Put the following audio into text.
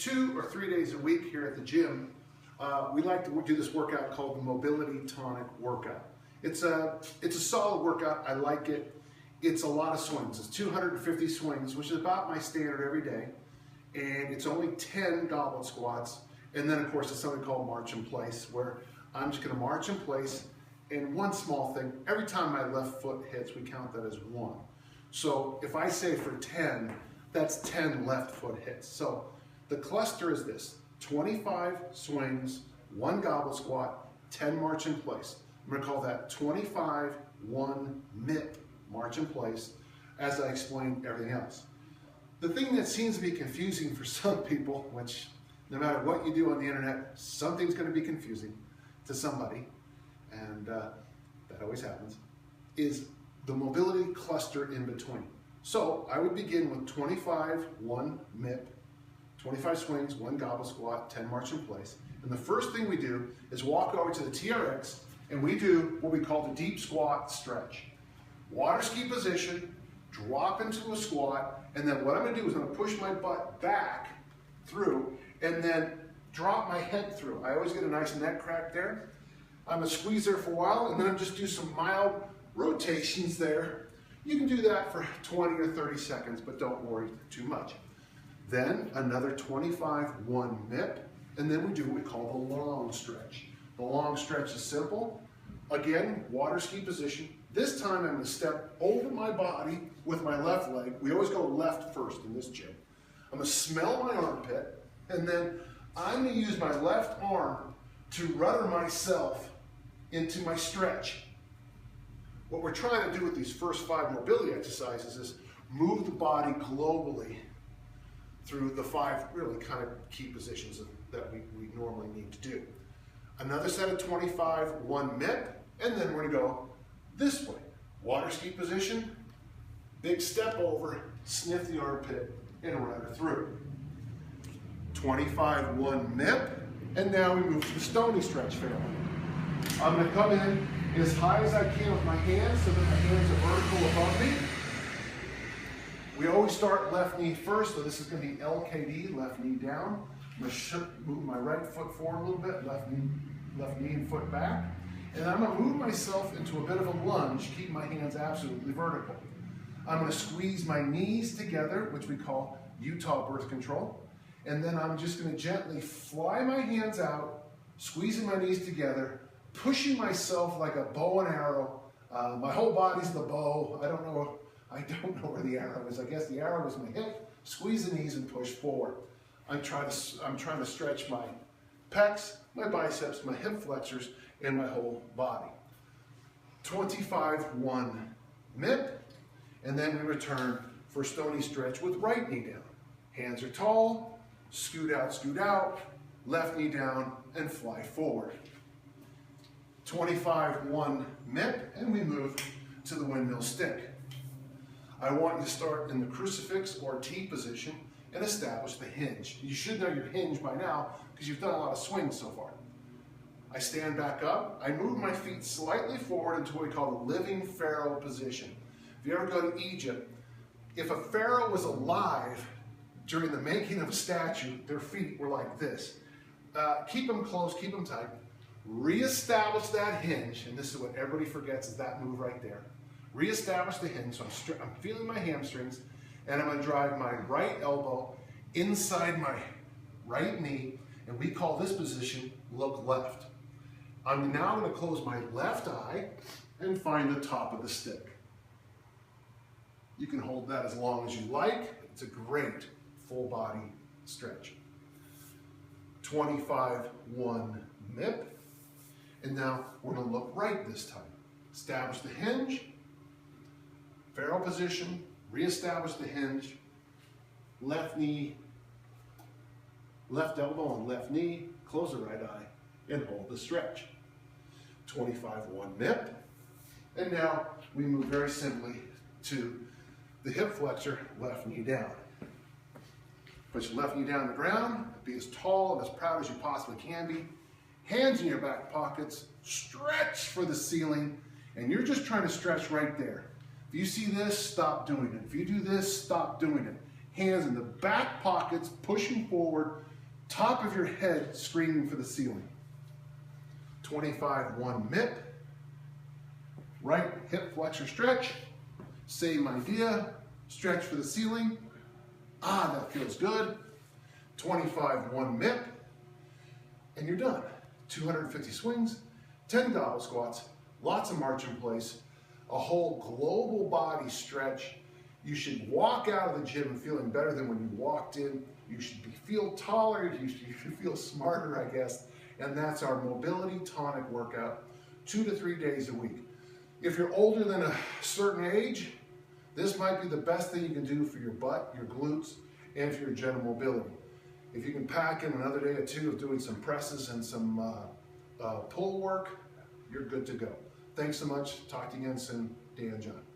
2 or 3 days a week here at the gym, we like to do this workout called the Mobility Tonic Workout. It's a solid workout. I like it. It's a lot of swings. It's 250 swings, which is about my standard every day. And it's only 10 goblet squats. And then, of course, it's something called march in place, where I'm just going to march in place. And one small thing, every time my left foot hits, we count that as 1. So if I say for 10, that's 10 left foot hits. So the cluster is this: 25 swings, 1 goblet squat, 10 march in place. I'm going to call that 25, 1 MIP, march in place, as I explained everything else. The thing that seems to be confusing for some people, which no matter what you do on the internet, something's going to be confusing to somebody, and that always happens, is the mobility cluster in between. So I would begin with 25, 1 MIP, 25 swings, 1 goblet squat, 10 march in place. And the first thing we do is walk over to the TRX, and we do what we call the deep squat stretch. Water ski position, drop into a squat, and then what I'm going to do is I'm going to push my butt back through and then drop my head through. I always get a nice neck crack there. I'm going to squeeze there for a while, and then I'm just do some mild rotations there. You can do that for 20 or 30 seconds, but don't worry too much. Then another 25, 1 MIP, and then we do what we call the long stretch. The long stretch is simple. Again, water ski position. This time I'm going to step over my body with my left leg. We always go left first in this gym. I'm going to smell my armpit, and then I'm going to use my left arm to rudder myself into my stretch. What we're trying to do with these first 5 mobility exercises is move the body globally through the 5 really kind of key positions that we normally need to do. Another set of 25, 1 MIP, and then we're going to go this way. Water ski position, big step over, sniff the armpit, and rudder through. 25, 1 MIP, and now we move to the stony stretch fairway. I'm going to come in as high as I can with my hands so that my hands are vertical above me. We always start left knee first, so this is going to be LKD, left knee down. I'm going to move my right foot forward a little bit, left knee and foot back. And I'm going to move myself into a bit of a lunge, keep my hands absolutely vertical. I'm going to squeeze my knees together, which we call Utah birth control. And then I'm just going to gently fly my hands out, squeezing my knees together, pushing myself like a bow and arrow. My whole body's the bow. I don't know where the arrow is. I guess the arrow is my hip. Squeeze the knees and push forward. I'm trying to stretch my pecs, my biceps, my hip flexors, and my whole body. 25, 1 MIP, and then we return for stony stretch with right knee down. Hands are tall, scoot out, left knee down, and fly forward. 25, 1 MIP, and we move to the windmill stick. I want you to start in the crucifix or T position and establish the hinge. You should know your hinge by now because you've done a lot of swings so far. I stand back up. I move my feet slightly forward into what we call the living pharaoh position. If you ever go to Egypt, if a pharaoh was alive during the making of a statue, their feet were like this. Keep them close, keep them tight. Reestablish that hinge, and this is what everybody forgets, is that move right there. Reestablish the hinge, so I'm feeling my hamstrings, and I'm going to drive my right elbow inside my right knee, and we call this position look left. I'm now going to close my left eye and find the top of the stick. You can hold that as long as you like. It's a great full body stretch. 25, 1 MIP. And now we're going to look right this time. Establish the hinge, pharaoh position, reestablish the hinge, left knee, left elbow on left knee, close the right eye, and hold the stretch. 25, 1 MIP. And now we move very simply to the hip flexor, left knee down. Put your left knee down on the ground, be as tall and as proud as you possibly can be. Hands in your back pockets, stretch for the ceiling, and you're just trying to stretch right there. If you see this, stop doing it. If you do this, stop doing it. Hands in the back pockets, pushing forward, top of your head screaming for the ceiling. 25, 1 MIP. Right hip flexor stretch. Same idea. Stretch for the ceiling. Ah, that feels good. 25, 1 MIP. And you're done. 250 swings, 10 goblet squats, lots of march in place, a whole global body stretch. You should walk out of the gym feeling better than when you walked in. You should feel taller, you should feel smarter, I guess. And that's our mobility tonic workout, 2 to 3 days a week. If you're older than a certain age, this might be the best thing you can do for your butt, your glutes, and for your general mobility. If you can pack in another day or two of doing some presses and some pull work, you're good to go. Thanks so much. Talk to you again soon. Dan John.